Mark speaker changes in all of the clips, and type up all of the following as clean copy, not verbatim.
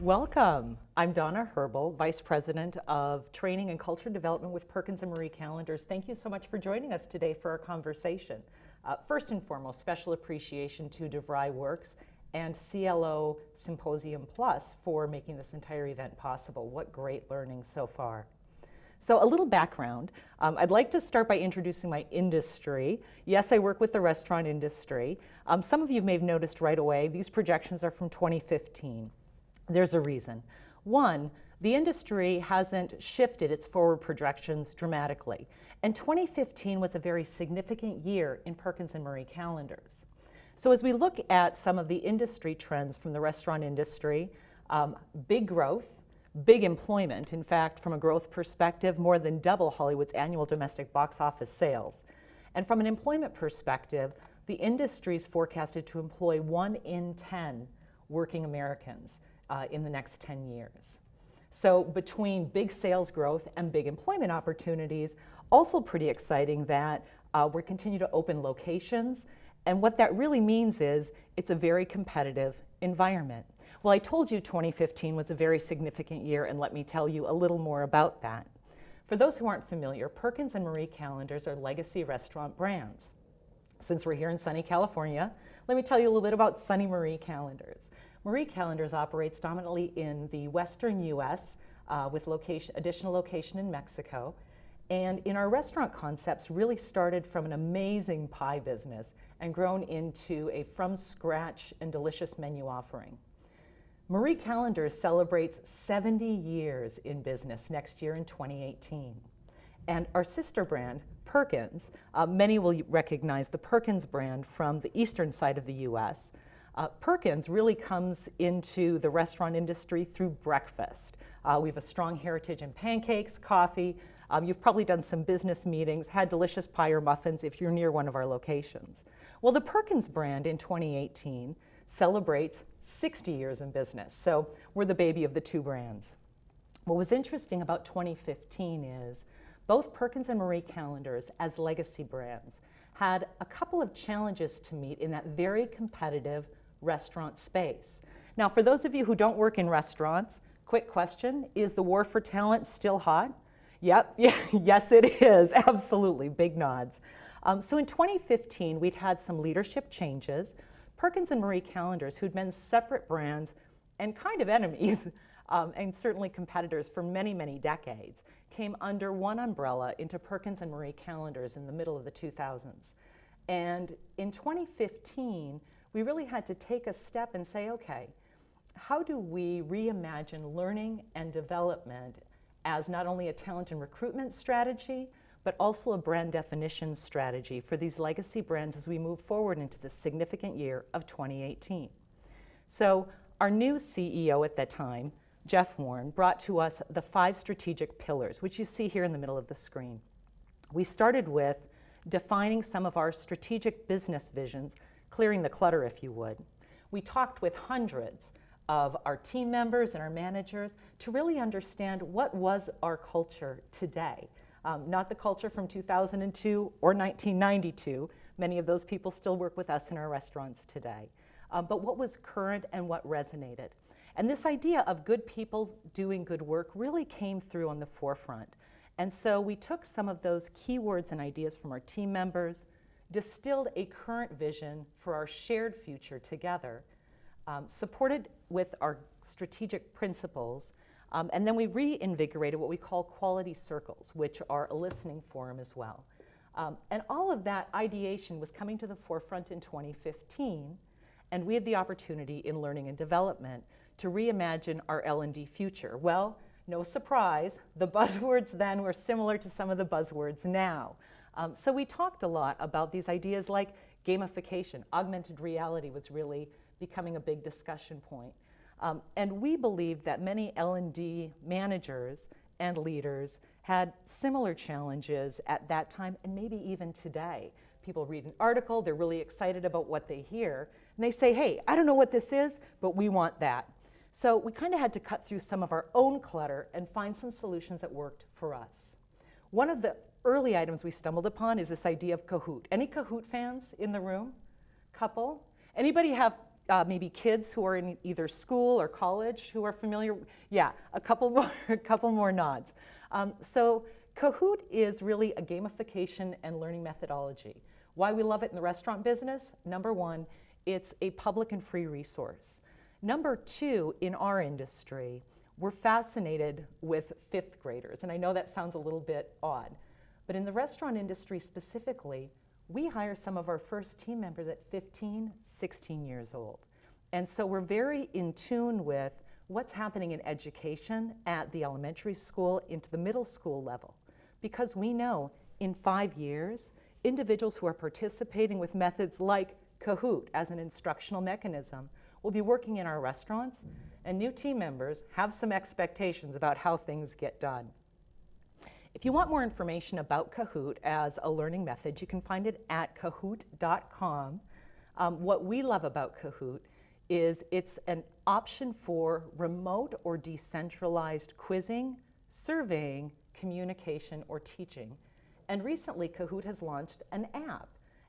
Speaker 1: Welcome. I'm Donna Herbal, Vice President of Training and Culture Development with Perkins and Marie Calendars. Thank you so much for joining us today for our conversation. First and foremost, special appreciation to DeVry Works and CLO Symposium Plus for making this entire event possible. What great learning so far. So a little background. I'd like to start by introducing my industry. Yes, I work with the restaurant industry. Some of you may have noticed right away, these projections are from 2015. There's a reason. One, the industry hasn't shifted its forward projections dramatically. And 2015 was a very significant year in Perkins and Marie calendars. So as we look at some of the industry trends from the restaurant industry, big growth, big employment. In fact, from a growth perspective, more than double Hollywood's annual domestic box office sales. And from an employment perspective, the industry is forecasted to employ 1 in 10 working Americans in the next 10 years. So between big sales growth and big employment opportunities, also pretty exciting that we continue to open locations. And what that really means is it's a very competitive environment. Well, I told you 2015 was a very significant year, and let me tell you a little more about that. For those who aren't familiar, Perkins and Marie calendars are legacy restaurant brands. Since we're here in sunny California, let me tell you a little bit about Sunny Marie calendars. Marie Calendars operates dominantly in the western U.S. With additional location in Mexico. And in our restaurant concepts really started from an amazing pie business and grown into a from-scratch and delicious menu offering. Marie Calendars celebrates 70 years in business next year in 2018. And our sister brand, Perkins, many will recognize the Perkins brand from the eastern side of the U.S. Perkins really comes into the restaurant industry through breakfast. We have a strong heritage in pancakes, coffee. You've probably done some business meetings, had delicious pie or muffins if you're near one of our locations. Well, the Perkins brand in 2018 celebrates 60 years in business, so we're the baby of the two brands. What was interesting about 2015 is both Perkins and Marie calendars as legacy brands had a couple of challenges to meet in that very competitive restaurant space. Now, for those of you who don't work in restaurants, quick question, is the war for talent still hot? Yep, yes it is, absolutely, big nods. So in 2015, we'd had some leadership changes. Perkins and Marie calendars, who'd been separate brands and kind of enemies, and certainly competitors for many, many decades, came under one umbrella into Perkins and Marie calendars in the middle of the 2000s. And in 2015, we really had to take a step and say, okay, how do we reimagine learning and development as not only a talent and recruitment strategy, but also a brand definition strategy for these legacy brands as we move forward into the significant year of 2018. So our new CEO at that time, Jeff Warren, brought to us the 5 strategic pillars, which you see here in the middle of the screen. We started with defining some of our strategic business visions, clearing the clutter, if you would. We talked with hundreds of our team members and our managers to really understand what was our culture today. Not the culture from 2002 or 1992. Many of those people still work with us in our restaurants today. But what was current and what resonated. And this idea of good people doing good work really came through on the forefront. And so we took some of those keywords and ideas from our team members, distilled a current vision for our shared future together, supported with our strategic principles, and then we reinvigorated what we call quality circles, which are a listening forum as well. And all of that ideation was coming to the forefront in 2015, and we had the opportunity in learning and development to reimagine our L&D future. Well, no surprise, the buzzwords then were similar to some of the buzzwords now. So we talked a lot about these ideas like gamification. Augmented reality was really becoming a big discussion point. And we believe that many L&D managers and leaders had similar challenges at that time and maybe even today. People read an article, they're really excited about what they hear, and they say, hey, I don't know what this is, but we want that. So we kind of had to cut through some of our own clutter and find some solutions that worked for us. One of the early items we stumbled upon is this idea of Kahoot. Any Kahoot fans in the room? Couple? Anybody have maybe kids who are in either school or college who are familiar? Yeah, a couple more, a couple more nods. So Kahoot is really a gamification and learning methodology. Why we love it in the restaurant business? Number one, it's a public and free resource. Number two, in our industry, we're fascinated with fifth graders. And I know that sounds a little bit odd, but in the restaurant industry specifically, we hire some of our first team members at 15, 16 years old. And so we're very in tune with what's happening in education at the elementary school into the middle school level. Because we know in 5 years, individuals who are participating with methods like Kahoot as an instructional mechanism will be working in our restaurants, and new team members have some expectations about how things get done. If you want more information about Kahoot as a learning method, you can find it at kahoot.com. What we love about Kahoot is it's an option for remote or decentralized quizzing, surveying, communication, or teaching. And recently, Kahoot has launched an app.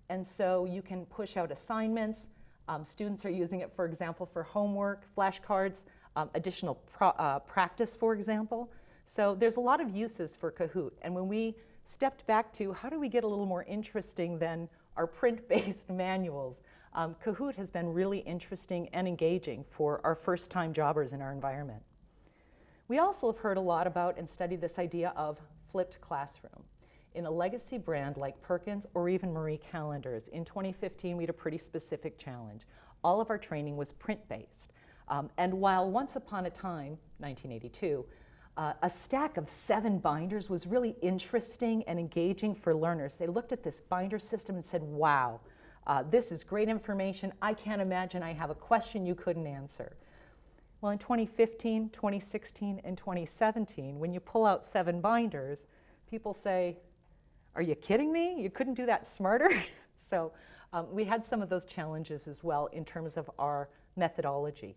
Speaker 1: And so you can push out assignments. Students are using it, for example, for homework, flashcards, additional practice, for example. So there's a lot of uses for Kahoot. And when we stepped back to how do we get a little more interesting than our print-based manuals, Kahoot has been really interesting and engaging for our first-time jobbers in our environment. We also have heard a lot about and studied this idea of flipped classroom. In a legacy brand like Perkins or even Marie Callender's, in 2015 we had a pretty specific challenge. All of our training was print-based. And while once upon a time, 1982, a stack of 7 binders was really interesting and engaging for learners. They looked at this binder system and said, wow, this is great information. I can't imagine I have a question you couldn't answer. Well, in 2015, 2016, and 2017, when you pull out 7 binders, people say, are you kidding me? You couldn't do that smarter? So we had some of those challenges as well in terms of our methodology.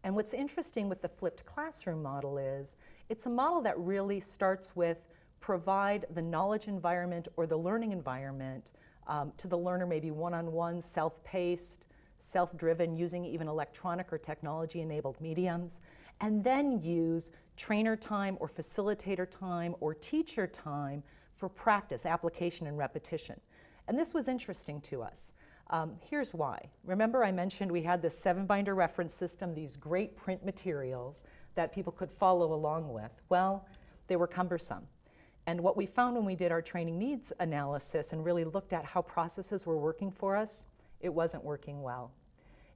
Speaker 1: And what's interesting with the flipped classroom model is it's a model that really starts with provide the knowledge environment or the learning environment to the learner, maybe one-on-one, self-paced, self-driven, using even electronic or technology-enabled mediums, and then use trainer time or facilitator time or teacher time for practice, application, and repetition. And this was interesting to us. Here's why. Remember I mentioned we had this 7-binder reference system, these great print materials that people could follow along with. Well, they were cumbersome. And what we found when we did our training needs analysis and really looked at how processes were working for us, it wasn't working well.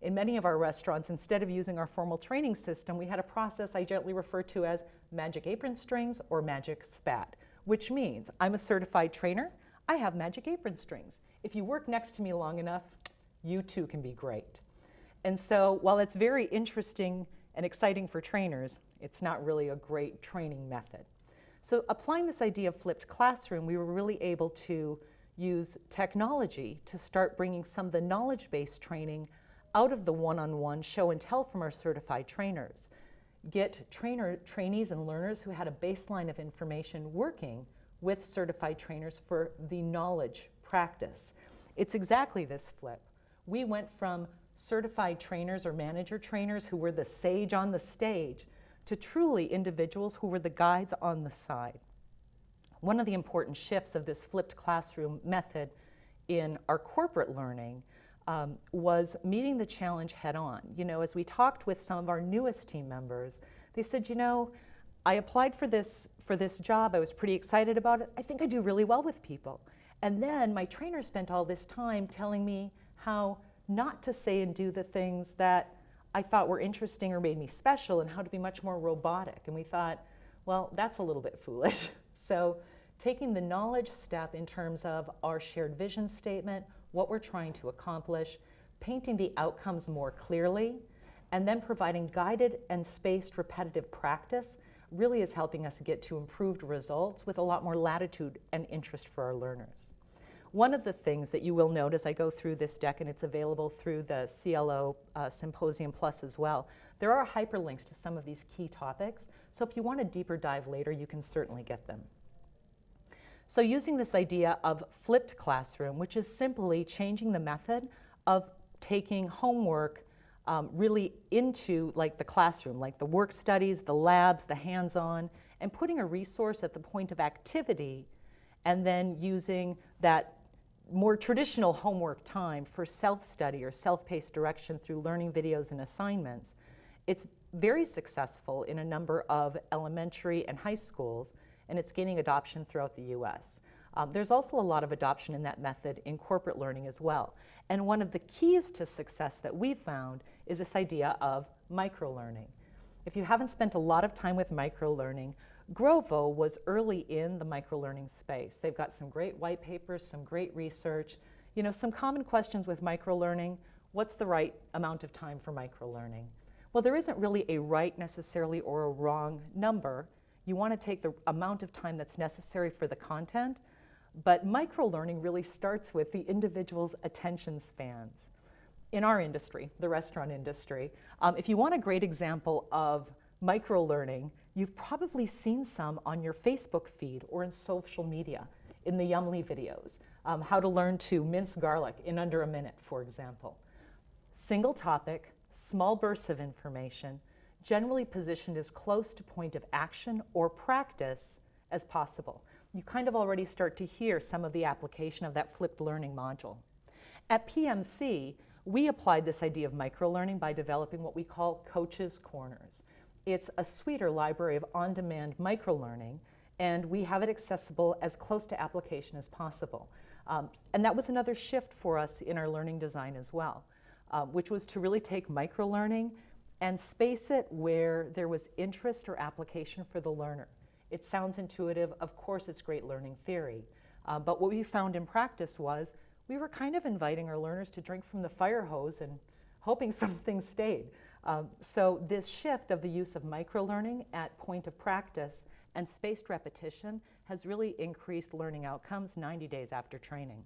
Speaker 1: In many of our restaurants, instead of using our formal training system, we had a process I gently refer to as magic apron strings or magic spat, which means I'm a certified trainer, I have magic apron strings. If you work next to me long enough, you too can be great. And so while it's very interesting and exciting for trainers, it's not really a great training method. So applying this idea of flipped classroom, we were really able to use technology to start bringing some of the knowledge-based training out of the one-on-one show and tell from our certified trainers. Get trainees and learners who had a baseline of information working with certified trainers for the knowledge practice. It's exactly this flip. We went from certified trainers or manager trainers who were the sage on the stage to truly individuals who were the guides on the side. One of the important shifts of this flipped classroom method in our corporate learning was meeting the challenge head on. You know, as we talked with some of our newest team members, they said, you know, I applied for this job, I was pretty excited about it, I think I do really well with people. And then my trainer spent all this time telling me how not to say and do the things that I thought were interesting or made me special and how to be much more robotic. And we thought, well, that's a little bit foolish. So taking the knowledge step in terms of our shared vision statement, what we're trying to accomplish, painting the outcomes more clearly, and then providing guided and spaced repetitive practice really is helping us get to improved results with a lot more latitude and interest for our learners. One of the things that you will note as I go through this deck, and it's available through the CLO Symposium Plus as well, there are hyperlinks to some of these key topics, so if you want a deeper dive later, you can certainly get them. So using this idea of flipped classroom, which is simply changing the method of taking homework really into like the classroom, like the work studies, the labs, the hands-on, and putting a resource at the point of activity, and then using that more traditional homework time for self-study or self-paced direction through learning videos and assignments. It's very successful in a number of elementary and high schools, and it's gaining adoption throughout the US. There's also a lot of adoption in that method in corporate learning as well. And one of the keys to success that we've found is this idea of microlearning. If you haven't spent a lot of time with microlearning, Grovo was early in the microlearning space. They've got some great white papers, some great research. You know, some common questions with microlearning: what's the right amount of time for microlearning? Well, there isn't really a right necessarily or a wrong number. You want to take the amount of time that's necessary for the content, but microlearning really starts with the individual's attention spans. In our industry, the restaurant industry, if you want a great example of microlearning, you've probably seen some on your Facebook feed or in social media, in the Yumly videos. How to learn to mince garlic in under a minute, for example. Single topic, small bursts of information, generally positioned as close to point of action or practice as possible. You kind of already start to hear some of the application of that flipped learning module. At PMC, we applied this idea of microlearning by developing what we call Coaches Corners. It's a suite library of on-demand microlearning, and we have it accessible as close to application as possible. And that was another shift for us in our learning design as well, which was to really take microlearning and space it where there was interest or application for the learner. It sounds intuitive, of course it's great learning theory, but what we found in practice was we were kind of inviting our learners to drink from the fire hose and hoping something stayed. So this shift of the use of microlearning at point of practice and spaced repetition has really increased learning outcomes 90 days after training.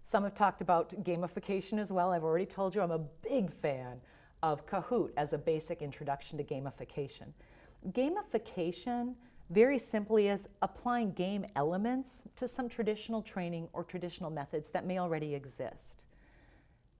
Speaker 1: Some have talked about gamification as well. I've already told you I'm a big fan of Kahoot as a basic introduction to gamification. Gamification very simply is applying game elements to some traditional training or traditional methods that may already exist.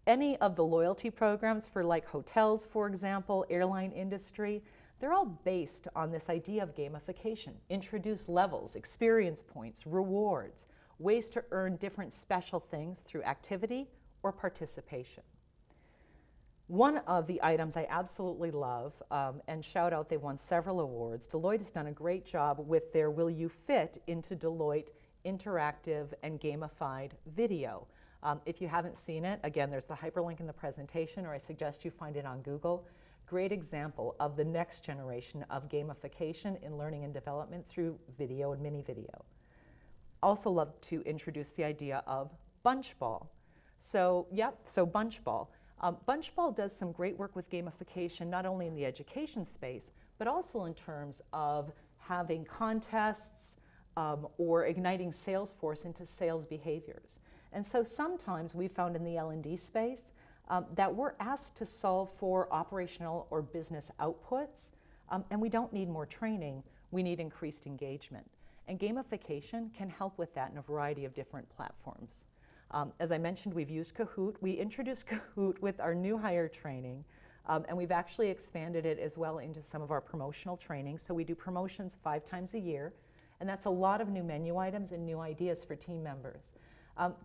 Speaker 1: Any of the loyalty programs for like hotels, for example, airline industry, they're all based on this idea of gamification. Introduce levels, experience points, rewards, ways to earn different special things through activity or participation. One of the items I absolutely love, and shout out, they've won several awards. Deloitte has done a great job with their Will You Fit into Deloitte interactive and gamified video. If you haven't seen it, again, there's the hyperlink in the presentation, or I suggest you find it on Google. Great example of the next generation of gamification in learning and development through video and mini video. Also love to introduce the idea of Bunchball. So Bunchball. Bunchball does some great work with gamification, not only in the education space, but also in terms of having contests or igniting Salesforce into sales behaviors. And so sometimes we found in the L&D space that we're asked to solve for operational or business outputs, and we don't need more training, we need increased engagement. And gamification can help with that in a variety of different platforms. As I mentioned, we've used Kahoot. We introduced Kahoot with our new hire training, and we've actually expanded it as well into some of our promotional training. So we do promotions 5 times a year, and that's a lot of new menu items and new ideas for team members.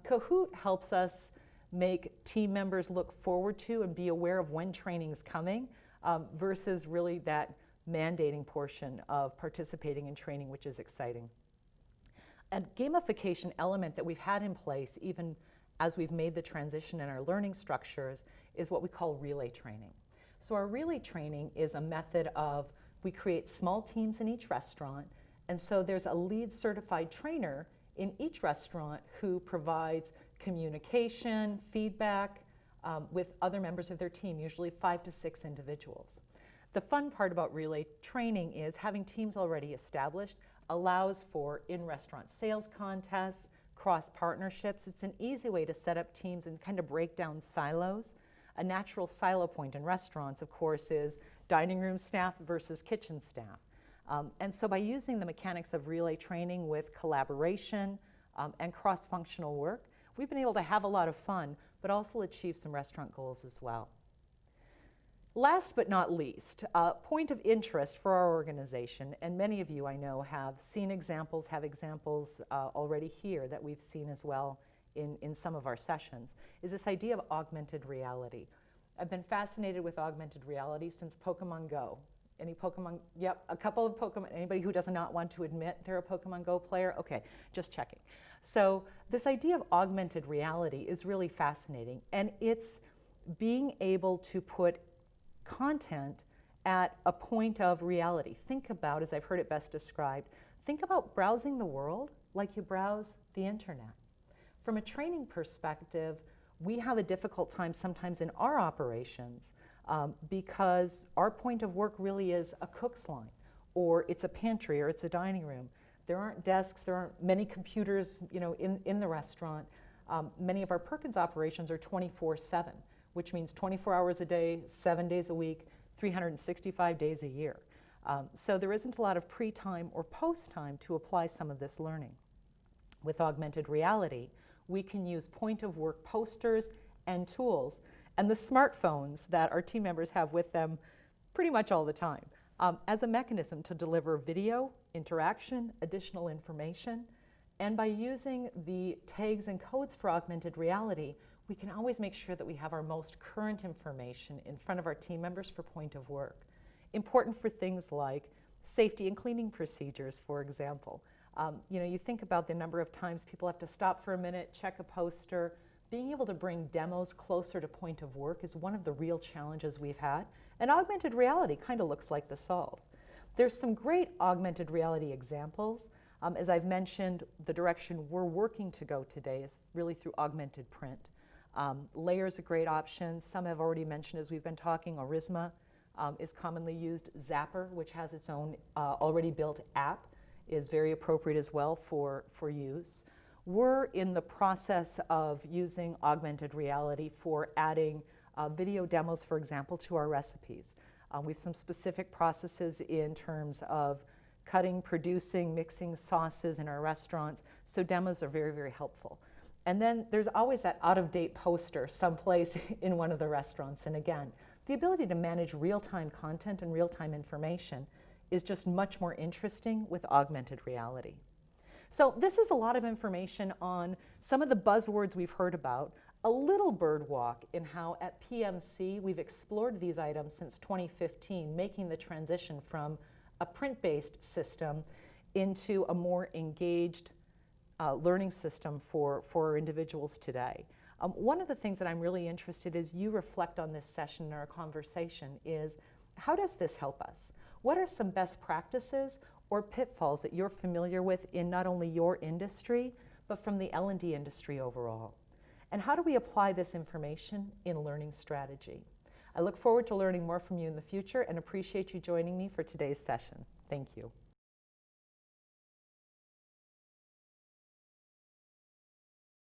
Speaker 1: Kahoot helps us make team members look forward to and be aware of when training's coming versus really that mandating portion of participating in training, which is exciting. A gamification element that we've had in place even as we've made the transition in our learning structures is what we call relay training. So our relay training is a method of, we create small teams in each restaurant, and so there's a lead certified trainer in each restaurant who provides communication, feedback with other members of their team, usually 5 to 6 individuals. The fun part about relay training is having teams already established allows for in-restaurant sales contests, cross-partnerships. It's an easy way to set up teams and kind of break down silos. A natural silo point in restaurants, of course, is dining room staff versus kitchen staff. And so by using the mechanics of relay training with collaboration and cross-functional work, we've been able to have a lot of fun but also achieve some restaurant goals as well. Last but not least, point of interest for our organization, and many of you I know have seen examples, have examples already here that we've seen as well in some of our sessions, is this idea of augmented reality. I've been fascinated with augmented reality since Pokemon Go. Any Pokemon? Yep, a couple of Pokemon. Anybody who does not want to admit they're a Pokemon Go player? Okay, just checking. So this idea of augmented reality is really fascinating, and it's being able to put content at a point of reality. Think about, as I've heard it best described, think about browsing the world like you browse the internet. From a training perspective, we have a difficult time sometimes in our operations because our point of work really is a cook's line, or it's a pantry, or it's a dining room. There aren't desks, there aren't many computers, in the restaurant. Many of our Perkins operations are 24/7, which means 24 hours a day, 7 days a week, 365 days a year. So there isn't a lot of pre-time or post-time to apply some of this learning. With augmented reality, we can use point-of-work posters and tools and the smartphones that our team members have with them pretty much all the time as a mechanism to deliver video, interaction, additional information. And by using the tags and codes for augmented reality, we can always make sure that we have our most current information in front of our team members for point of work. Important for things like safety and cleaning procedures, for example. You think about the number of times people have to stop for a minute, check a poster. Being able to bring demos closer to point of work is one of the real challenges we've had, and augmented reality kind of looks like the solve. There's some great augmented reality examples. As I've mentioned, the direction we're working to go today is really through augmented print. Layer is a great option. Some have already mentioned as we've been talking, Orisma is commonly used. Zapper, which has its own already built app, is very appropriate as well for use. We're in the process of using augmented reality for adding video demos, for example, to our recipes. We have some specific processes in terms of cutting, producing, mixing sauces in our restaurants, so demos are very, very helpful. And then there's always that out-of-date poster someplace in one of the restaurants. And again, the ability to manage real-time content and real-time information is just much more interesting with augmented reality. So this is a lot of information on some of the buzzwords we've heard about, a little bird walk in how at PMC we've explored these items since 2015, making the transition from a print-based system into a more engaged learning system for our individuals today. One of the things that I'm really interested as you reflect on this session in our conversation is, how does this help us? What are some best practices or pitfalls that you're familiar with in not only your industry, but from the L&D industry overall? And how do we apply this information in learning strategy? I look forward to learning more from you in the future and appreciate you joining me for today's session. Thank you.